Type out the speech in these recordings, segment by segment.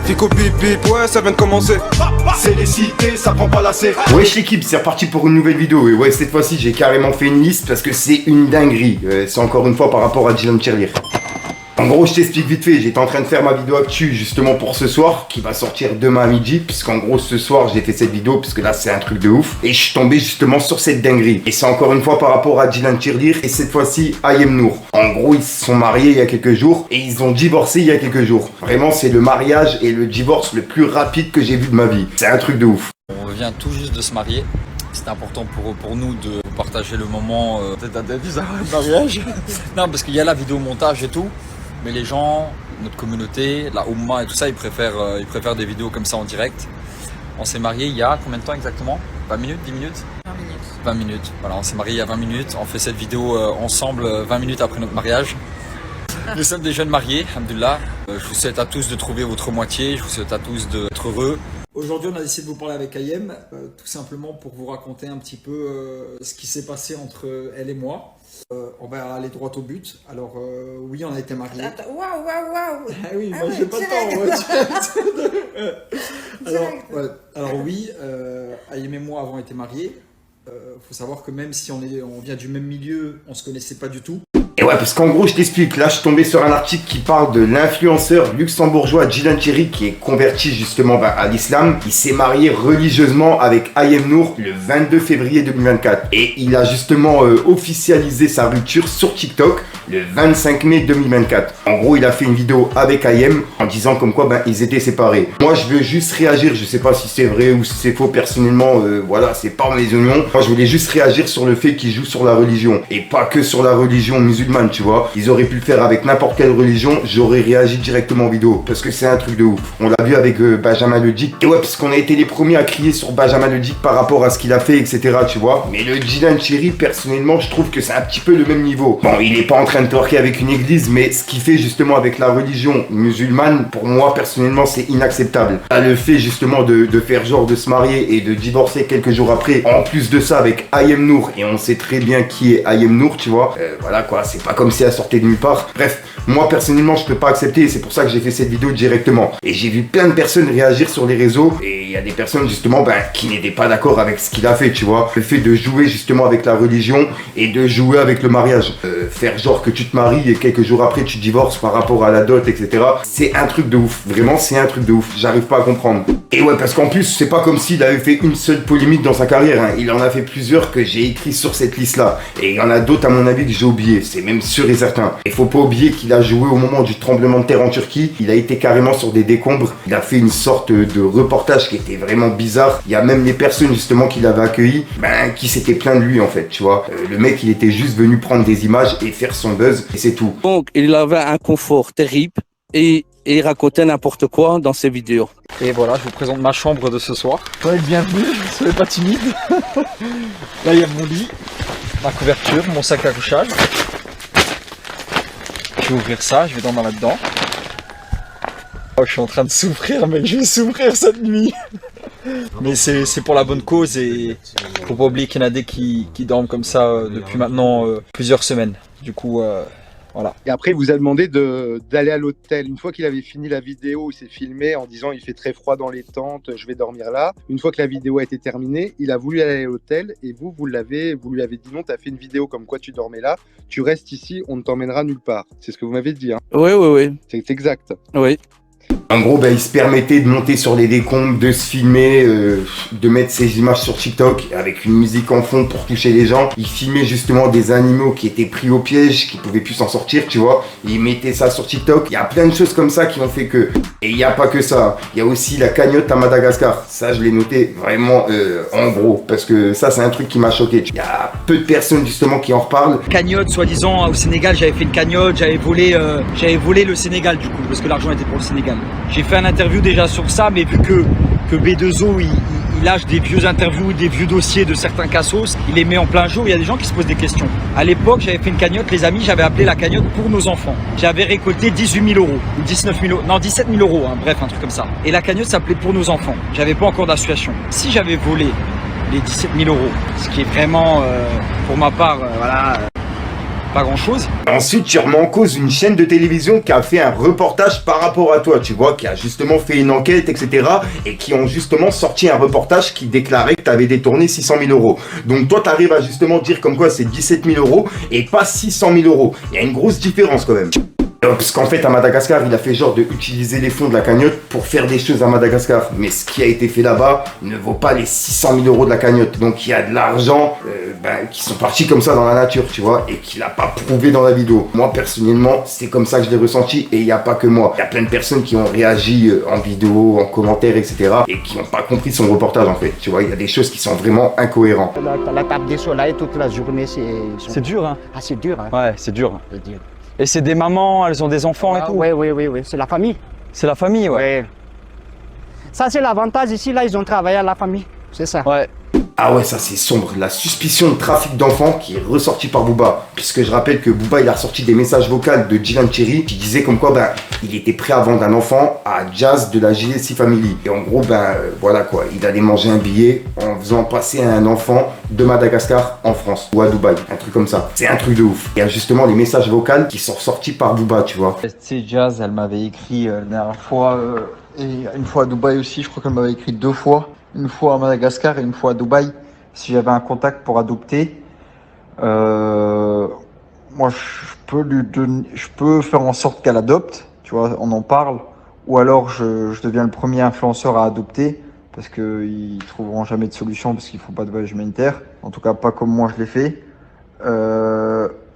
Tico bip bip, ouais ça vient de commencer. C'est les cités, ça prend pas la C. Wesh l'équipe, c'est reparti pour une nouvelle vidéo. Et ouais, cette fois-ci j'ai carrément fait une liste parce que c'est une dinguerie. C'est encore une fois par rapport à Dylan Tirelire. En gros, je t'explique vite fait, j'étais en train de faire ma vidéo actu justement pour ce soir, qui va sortir demain à midi, puisqu'en gros ce soir j'ai fait cette vidéo, puisque là c'est un truc de ouf, et je suis tombé justement sur cette dinguerie. Et c'est encore une fois par rapport à Dylan Tirelire, et cette fois-ci Ayem Nour. En gros, ils se sont mariés il y a quelques jours, et ils ont divorcé il y a quelques jours. Vraiment, c'est le mariage et le divorce le plus rapide que j'ai vu de ma vie. C'est un truc de ouf. On vient tout juste de se marier. C'était important pour nous de partager le moment de mariage. Non, parce qu'il y a la vidéo montage et tout. Mais les gens, notre communauté, la Oumma et tout ça, ils préfèrent des vidéos comme ça en direct. On s'est marié il y a combien de temps exactement? 20 minutes? 10 minutes? 20 minutes. 20 minutes. Voilà, on s'est marié il y a 20 minutes. On fait cette vidéo ensemble 20 minutes après notre mariage. Nous sommes des jeunes mariés, alhamdoulilah. Je vous souhaite à tous de trouver votre moitié. Je vous souhaite à tous d'être heureux. Aujourd'hui, on a décidé de vous parler avec Ayem, tout simplement pour vous raconter un petit peu ce qui s'est passé entre elle et moi. On va aller droit au but. Alors, oui, on a été mariés. Waouh. Ah oui, moi, ouais, j'ai pas le temps. Alors oui, Ayem et moi avons été mariés. Faut savoir que même si on vient du même milieu, on se connaissait pas du tout. Et ouais, parce qu'en gros, je t'explique, là, je suis tombé sur un article qui parle de l'influenceur luxembourgeois Dylan Tirelire qui est converti justement à l'islam. Il s'est marié religieusement avec Ayem Nour le 22 février 2024. Et il a justement officialisé sa rupture sur TikTok le 25 mai 2024. En gros, il a fait une vidéo avec Ayem en disant comme quoi ils étaient séparés. Moi, je veux juste réagir, je sais pas si c'est vrai ou si c'est faux personnellement, voilà, c'est pas mes oignons. Moi, je voulais juste réagir sur le fait qu'il joue sur la religion et pas que sur la religion musulmane. Tu vois, ils auraient pu le faire avec n'importe quelle religion, j'aurais réagi directement en vidéo parce que c'est un truc de ouf. On l'a vu avec Benjamin Ledic, et ouais, parce qu'on a été les premiers à crier sur Benjamin Ledic par rapport à ce qu'il a fait, etc. Tu vois, mais le Dylan Tirelire, personnellement, je trouve que c'est un petit peu le même niveau. Bon, il est pas en train de twerker avec une église, mais ce qu'il fait justement avec la religion musulmane, pour moi, personnellement, c'est inacceptable. Là, le fait justement de faire genre de se marier et de divorcer quelques jours après, en plus de ça avec Ayem Nour, et on sait très bien qui est Ayem Nour, tu vois, voilà quoi, c'est pas comme si elle sortait de nulle part. Bref, moi personnellement je peux pas accepter et c'est pour ça que j'ai fait cette vidéo directement. Et j'ai vu plein de personnes réagir sur les réseaux et il y a des personnes justement qui n'étaient pas d'accord avec ce qu'il a fait, tu vois. Le fait de jouer justement avec la religion et de jouer avec le mariage. Faire genre que tu te maries et quelques jours après tu divorces par rapport à la dot, etc. C'est un truc de ouf. Vraiment c'est un truc de ouf. J'arrive pas à comprendre. Et ouais, parce qu'en plus c'est pas comme s'il avait fait une seule polémique dans sa carrière, hein. Il en a fait plusieurs que j'ai écrit sur cette liste là. Et il y en a d'autres à mon avis que j'ai oublié. C'est même sûr et certain. Il faut pas oublier qu'il a joué au moment du tremblement de terre en Turquie. Il a été carrément sur des décombres. Il a fait une sorte de reportage qui était vraiment bizarre. Il y a même les personnes justement qui l'avaient accueilli, qui s'étaient plaints de lui en fait, tu vois. Le mec, il était juste venu prendre des images et faire son buzz et c'est tout. Donc, il avait un confort terrible et il racontait n'importe quoi dans ses vidéos. Et voilà, je vous présente ma chambre de ce soir. Soyez le bienvenu, soyez pas timide. Là, il y a mon lit, ma couverture, mon sac à couchage. Je vais ouvrir ça, je vais dormir là-dedans. Oh, je suis en train de souffrir, mais je vais souffrir cette nuit. Mais c'est pour la bonne cause et faut pas oublier qu'il y en a des qui dorment comme ça depuis maintenant plusieurs semaines. Du coup, voilà. Et après, il vous a demandé d'aller à l'hôtel. Une fois qu'il avait fini la vidéo, il s'est filmé en disant il fait très froid dans les tentes, je vais dormir là. Une fois que la vidéo a été terminée, il a voulu aller à l'hôtel et vous lui avez dit non, tu as fait une vidéo comme quoi tu dormais là, tu restes ici, on ne t'emmènera nulle part. C'est ce que vous m'avez dit. Hein. Oui. C'est exact. Oui. En gros, il se permettait de monter sur les décombres, de se filmer, de mettre ses images sur TikTok avec une musique en fond pour toucher les gens. Il filmait justement des animaux qui étaient pris au piège, qui pouvaient plus s'en sortir, tu vois. Il mettait ça sur TikTok. Il y a plein de choses comme ça qui ont fait que... Et il n'y a pas que ça. Il y a aussi la cagnotte à Madagascar. Ça, je l'ai noté vraiment en gros, parce que ça, c'est un truc qui m'a choqué. Il y a peu de personnes justement qui en reparlent. Cagnotte, soi-disant, au Sénégal, j'avais fait une cagnotte, j'avais volé le Sénégal du coup, parce que l'argent était pour le Sénégal. J'ai fait un interview déjà sur ça, mais vu que B2O, il lâche des vieux interviews, des vieux dossiers de certains cassos, il les met en plein jour, il y a des gens qui se posent des questions. À l'époque, j'avais fait une cagnotte, les amis, j'avais appelé la cagnotte pour nos enfants. J'avais récolté 18 000 euros, ou 19 000 euros, non 17 000 euros, hein, bref, un truc comme ça. Et la cagnotte s'appelait pour nos enfants. J'avais pas encore d'association. Si j'avais volé les 17 000 euros, ce qui est vraiment, pour ma part, voilà... pas grand chose. Ensuite, tu remets en cause une chaîne de télévision qui a fait un reportage par rapport à toi, tu vois, qui a justement fait une enquête, etc. et qui ont justement sorti un reportage qui déclarait que tu avais détourné 600 000 euros. Donc toi, tu arrives à justement dire comme quoi c'est 17 000 euros et pas 600 000 euros. Il y a une grosse différence quand même. Parce qu'en fait, à Madagascar, il a fait genre de utiliser les fonds de la cagnotte pour faire des choses à Madagascar. Mais ce qui a été fait là-bas ne vaut pas les 600 000 euros de la cagnotte. Donc il y a de l'argent qui sont partis comme ça dans la nature, tu vois, et qu'il n'a pas prouvé dans la vidéo. Moi, personnellement, c'est comme ça que je l'ai ressenti. Et il n'y a pas que moi. Il y a plein de personnes qui ont réagi en vidéo, en commentaire, etc. et qui n'ont pas compris son reportage, en fait. Tu vois, il y a des choses qui sont vraiment incohérentes. La table des soleils toute la journée, C'est dur, hein. Ah, c'est dur, hein. Ouais, c'est dur. C'est dur. Et c'est des mamans, elles ont des enfants et tout. Oui, c'est la famille. C'est la famille, ouais. Ouais. Ça, c'est l'avantage ici, là, ils ont travaillé à la famille. C'est ça. Ouais. Ah ouais, ça c'est sombre. La suspicion de trafic d'enfants qui est ressortie par Booba. Puisque je rappelle que Booba, il a ressorti des messages vocaux de Dylan Cherry qui disait comme quoi, il était prêt à vendre un enfant à Jazz de la JSC Family. Et en gros, voilà quoi, il allait manger un billet en faisant passer un enfant de Madagascar en France ou à Dubaï. Un truc comme ça. C'est un truc de ouf. Il y a justement les messages vocaux qui sont ressortis par Booba, tu vois. C'est Jazz, elle m'avait écrit la dernière fois, et une fois à Dubaï aussi, je crois qu'elle m'avait écrit 2 fois. Une fois à Madagascar et une fois à Dubaï, si j'avais un contact pour adopter. Moi, je peux faire en sorte qu'elle adopte, tu vois, on en parle. Ou alors, je deviens le premier influenceur à adopter, parce qu'ils trouveront jamais de solution, parce qu'ils font pas de voyage humanitaire. En tout cas, pas comme moi je l'ai fait.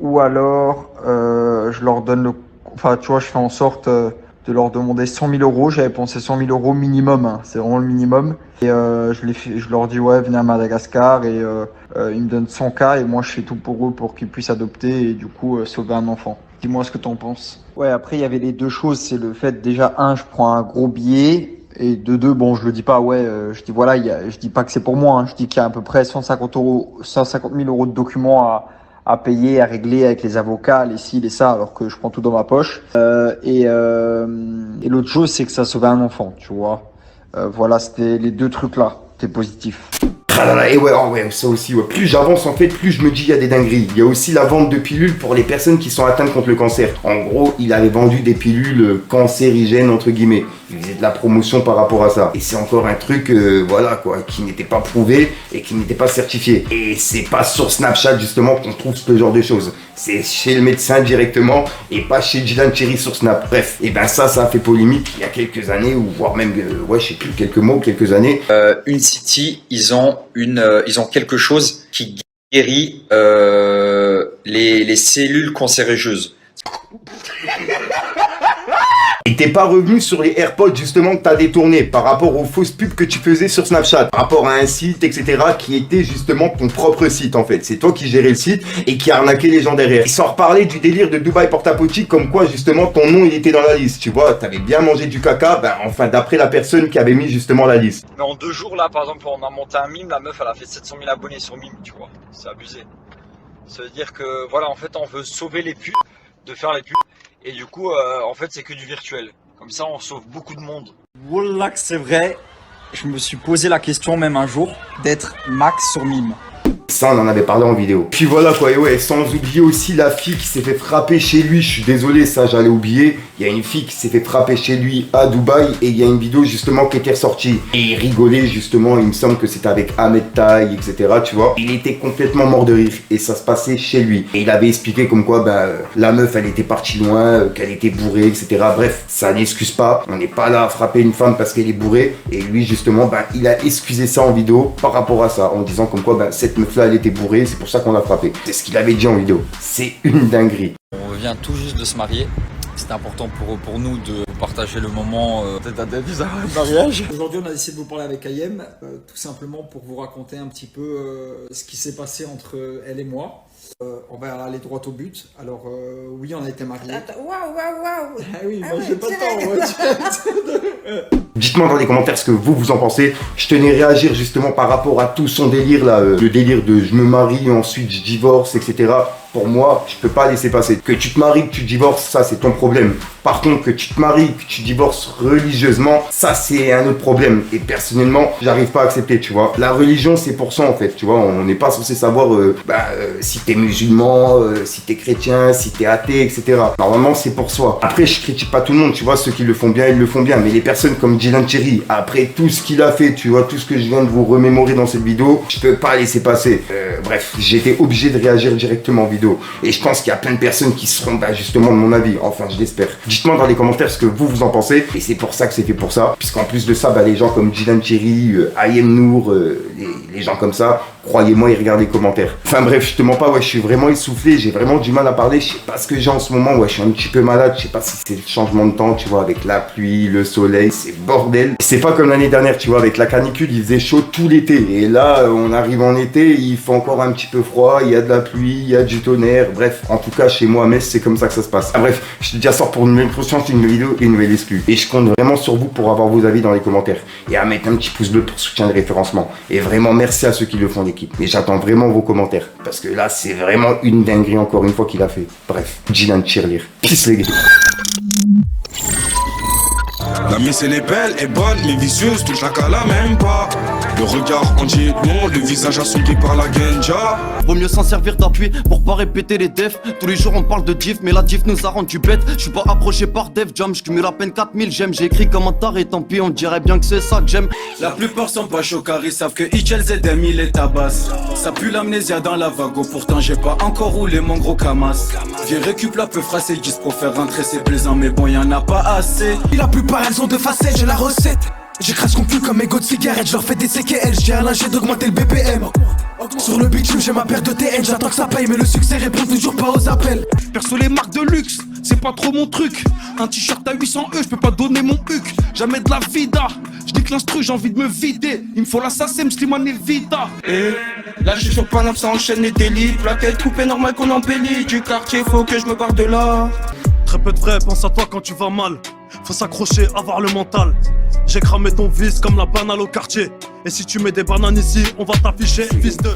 Ou alors, je leur donne enfin, tu vois, je fais en sorte de leur demander 100 000 euros. J'avais pensé 100 000 euros minimum, hein. C'est vraiment le minimum. Et je leur dis, ouais, venez à Madagascar, et ils me donnent 100K, et moi je fais tout pour eux pour qu'ils puissent adopter et du coup sauver un enfant. Dis-moi ce que t'en penses. Ouais, après il y avait les deux choses, c'est le fait, déjà, je prends un gros billet, et de deux, bon, je le dis pas, je dis voilà, je dis pas que c'est pour moi, hein. Je dis qu'il y a à peu près 150 000 euros de documents à payer, à régler avec les avocats, les ci, les ça, alors que je prends tout dans ma poche. Et l'autre chose, c'est que ça sauvait un enfant, tu vois. Voilà, c'était les deux trucs là. C'était positif. Ah là là, et ouais, ça aussi, ouais. Plus j'avance en fait, plus je me dis il y a des dingueries. Il y a aussi la vente de pilules pour les personnes qui sont atteintes contre le cancer. En gros, il avait vendu des pilules cancérigènes entre guillemets. Il faisait de la promotion par rapport à ça. Et c'est encore un truc, voilà quoi, qui n'était pas prouvé et qui n'était pas certifié. Et c'est pas sur Snapchat justement qu'on trouve ce genre de choses. C'est chez le médecin directement et pas chez Dylan Cherry sur Snap. Bref, et ça a fait polémique il y a quelques années, ou voire même, je sais plus, quelques mois ou quelques années. Une City, ils ont quelque chose qui guérit les cellules cancérigeuses. Et t'es pas revenu sur les AirPods justement que t'as détourné par rapport aux fausses pubs que tu faisais sur Snapchat, par rapport à un site, etc. qui était justement ton propre site en fait. C'est toi qui gérais le site et qui arnaquait les gens derrière. Et sans reparler du délire de Dubaï Porta-Potty, comme quoi justement ton nom il était dans la liste. Tu vois, t'avais bien mangé du caca, enfin d'après la personne qui avait mis justement la liste. Mais en 2 jours là, par exemple, on a monté un mime, la meuf elle a fait 700 000 abonnés sur mime, tu vois. C'est abusé. Ça veut dire que voilà, en fait on veut sauver les pubs, de faire les pubs. Et du coup, en fait, c'est que du virtuel. Comme ça, on sauve beaucoup de monde. Wallah que c'est vrai. Je me suis posé la question même un jour d'être max sur mime. Ça, on en avait parlé en vidéo. Puis voilà quoi, et ouais, sans oublier aussi la fille qui s'est fait frapper chez lui. Je suis désolé, ça j'allais oublier. Il y a une fille qui s'est fait frapper chez lui à Dubaï et il y a une vidéo justement qui était ressortie. Et il rigolait justement, il me semble que c'était avec Ahmed Taï, etc. Tu vois. Il était complètement mort de rire et ça se passait chez lui. Et il avait expliqué comme quoi la meuf elle était partie loin, qu'elle était bourrée, etc. Bref, ça n'excuse pas. On n'est pas là à frapper une femme parce qu'elle est bourrée. Et lui justement, il a excusé ça en vidéo par rapport à ça, en disant comme quoi cette meuf là elle était bourrée, c'est pour ça qu'on l'a frappé. C'est ce qu'il avait dit en vidéo. C'est une dinguerie. On vient tout juste de se marier. C'est important pour nous de partager le moment de mariage. Aujourd'hui, on a décidé de vous parler avec Ayem, tout simplement pour vous raconter un petit peu ce qui s'est passé entre elle et moi. On va aller droit au but. Alors, oui, on a été mariés. Waouh. Ah oui, moi j'ai pas le temps. Dites-moi dans les commentaires ce que vous en pensez. Je tenais à réagir justement par rapport à tout son délire là, le délire de je me marie, ensuite je divorce, etc. pour moi, je peux pas laisser passer. Que tu te maries, que tu divorces, ça c'est ton problème. Par contre, que tu te maries, que tu divorces religieusement, ça c'est un autre problème. Et personnellement, j'arrive pas à accepter, tu vois. La religion, c'est pour ça en fait, tu vois. On n'est pas censé savoir si t'es musulman, si t'es chrétien, si t'es athée, etc. Normalement, c'est pour soi. Après, je critique pas tout le monde, tu vois. Ceux qui le font bien, ils le font bien. Mais les personnes comme Djilan Thierry, après tout ce qu'il a fait, tu vois, tout ce que je viens de vous remémorer dans cette vidéo, je peux pas laisser passer. Bref, j'ai été obligé de réagir directement en vidéo. Et je pense qu'il y a plein de personnes qui seront justement de mon avis. Enfin, je l'espère. Dites-moi dans les commentaires ce que vous en pensez. Et c'est pour ça que c'est fait pour ça. Puisqu'en plus de ça, les gens comme Djilan Thierry, Ayem Nour, les gens comme ça, croyez-moi, ils regardent les commentaires. Enfin bref, je te mens pas, je suis vraiment essoufflé, j'ai vraiment du mal à parler, je sais pas ce que j'ai en ce moment, je suis un petit peu malade, je sais pas si c'est le changement de temps, tu vois, avec la pluie, le soleil, c'est bordel. C'est pas comme l'année dernière, tu vois, avec la canicule, il faisait chaud tout l'été. Et là, on arrive en été, il fait encore un petit peu froid, il y a de la pluie, il y a du tonnerre, bref, en tout cas, chez moi à Metz, c'est comme ça que ça se passe. Bref, je te dis à sort pour une nouvelle prochaine vidéo et une nouvelle exclue. Et je compte vraiment sur vous pour avoir vos avis dans les commentaires. Et à mettre un petit pouce bleu pour soutenir le référencement. Et vraiment, merci à ceux qui le font l'équipe. Et j'attends vraiment vos commentaires. Parce que là, c'est vraiment une dinguerie encore une fois qu'il a fait. Bref, Djilan Thierry. Peace les gars. La mise elle est belle et bonne, mais vicieuse, touche la cala même pas. Le regard en dit non, le visage assombri par la genja. Vaut mieux s'en servir d'appui pour pas répéter les defs. Tous les jours on parle de diff, mais la diff nous a rendu bête. J'suis pas approché par Def Jam, j'cumule à peine 4000 j'aime. J'ai écrit comme un taré, tant pis, on dirait bien que c'est ça que j'aime. La plupart sont pas chauds car ils savent que Hitchel Zedem il est tabasse. Ça pue l'amnésia dans la vago, pourtant j'ai pas encore roulé mon gros camas. Viens récup la peu frassée, 10 pour faire rentrer c'est plaisant, mais bon y'en a pas assez. Et la plupart elles ont deux facettes, j'ai la recette. J'écrase qu'on pue comme mégots de cigarette, je leur fais des CKL, j'ai un lâcher d'augmenter le BPM. Sur le bitume j'ai ma paire de TN, j'attends que ça paye mais le succès répond toujours pas aux appels. Perso les marques de luxe, c'est pas trop mon truc. Un t-shirt à 800 E, je peux pas donner mon huc. Jamais de la vida, je dis que l'instru j'ai envie de me vider. Il me faut l'assassin, Slimane et Vita. Et là je suis sur Paname, ça enchaîne les délits. La tête coupée, normal qu'on embellit. Du quartier, faut que je me barre de là. Très peu de vrai, pense à toi quand tu vas mal. Faut s'accrocher, avoir le mental. J'ai cramé ton vice comme la banane au quartier. Et si tu mets des bananes ici, on va t'afficher, fils de...